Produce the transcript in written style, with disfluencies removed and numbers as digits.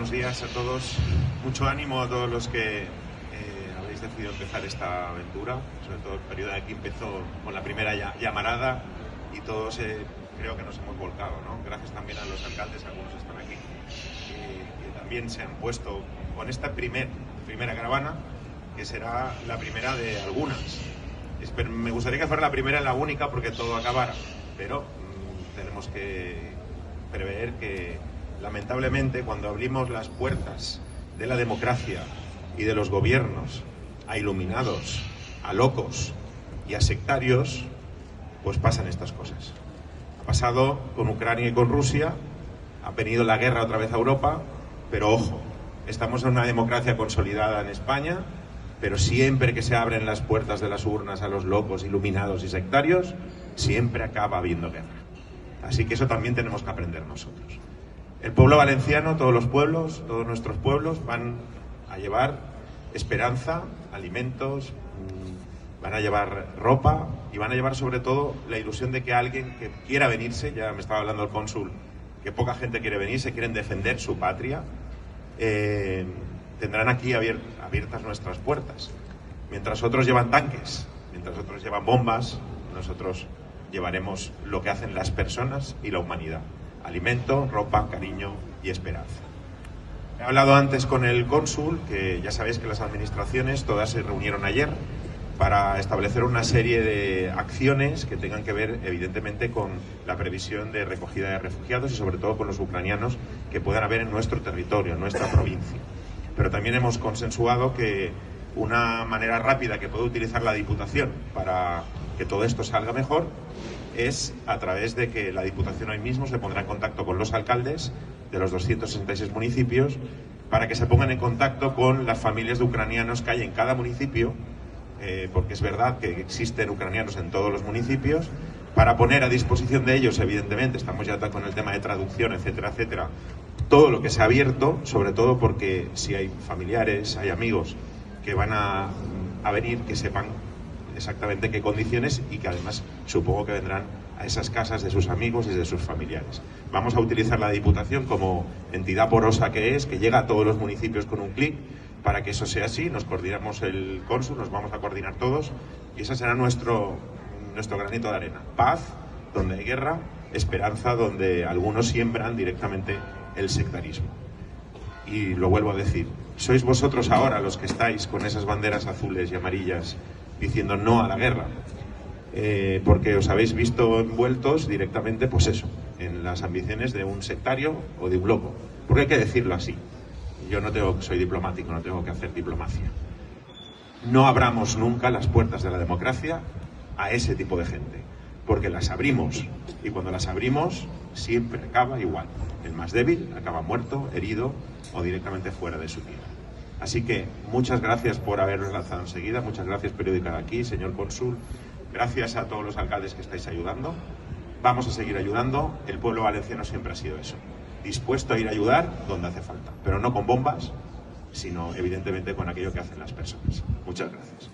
buenos días a todos. Mucho ánimo a todos los que habéis decidido empezar esta aventura. Sobre todo el periodo de aquí empezó con la primera llamarada y todos creo que nos hemos volcado, ¿no? Gracias también a los alcaldes, algunos están aquí, que también se han puesto con esta primera caravana, que será la primera de algunas. Me gustaría que fuera la primera y la única porque todo acabara, pero tenemos que prever que lamentablemente cuando abrimos las puertas de la democracia y de los gobiernos a iluminados, a locos y a sectarios, pues pasan estas cosas. Ha pasado con Ucrania y con Rusia, ha venido la guerra otra vez a Europa, pero ojo, estamos en una democracia consolidada en España, pero siempre que se abren las puertas de las urnas a los locos, iluminados y sectarios, siempre acaba habiendo guerra. Así que eso también tenemos que aprender nosotros. El pueblo valenciano, todos los pueblos, todos nuestros pueblos van a llevar esperanza, alimentos, van a llevar ropa y van a llevar sobre todo la ilusión de que alguien que quiera venirse, ya me estaba hablando el cónsul, que poca gente quiere venirse, quieren defender su patria, tendrán aquí abiertas nuestras puertas. Mientras otros llevan tanques, mientras otros llevan bombas, nosotros llevaremos lo que hacen las personas y la humanidad: alimento, ropa, cariño y esperanza. He hablado antes con el cónsul, que ya sabéis que las administraciones todas se reunieron ayer para establecer una serie de acciones que tengan que ver evidentemente con la previsión de recogida de refugiados y sobre todo con los ucranianos que puedan haber en nuestro territorio, en nuestra provincia. Pero también hemos consensuado que una manera rápida que puede utilizar la Diputación para que todo esto salga mejor es a través de que la Diputación hoy mismo se pondrá en contacto con los alcaldes de los 266 municipios para que se pongan en contacto con las familias de ucranianos que hay en cada municipio, porque es verdad que existen ucranianos en todos los municipios, para poner a disposición de ellos, evidentemente, estamos ya con el tema de traducción, etcétera, etcétera, todo lo que se ha abierto, sobre todo porque si hay familiares, hay amigos que van a venir, que sepan exactamente qué condiciones y que además supongo que vendrán a esas casas de sus amigos y de sus familiares. Vamos a utilizar la Diputación como entidad porosa que es, que llega a todos los municipios con un clic, para que eso sea así. Nos coordinamos el cónsul, nos vamos a coordinar todos y ese será nuestro granito de arena. Paz donde hay guerra, esperanza donde algunos siembran directamente el sectarismo. Y lo vuelvo a decir, sois vosotros ahora los que estáis con esas banderas azules y amarillas diciendo no a la guerra, porque os habéis visto envueltos directamente, pues eso, en las ambiciones de un sectario o de un loco, porque hay que decirlo así. Yo soy diplomático, no tengo que hacer diplomacia. No abramos nunca las puertas de la democracia a ese tipo de gente, porque las abrimos, y cuando las abrimos siempre acaba igual. El más débil acaba muerto, herido o directamente fuera de su tierra. Así que muchas gracias por haberos lanzado enseguida, muchas gracias Periódica de aquí, señor cónsul, gracias a todos los alcaldes que estáis ayudando. Vamos a seguir ayudando, el pueblo valenciano siempre ha sido eso, dispuesto a ir a ayudar donde hace falta, pero no con bombas, sino evidentemente con aquello que hacen las personas. Muchas gracias.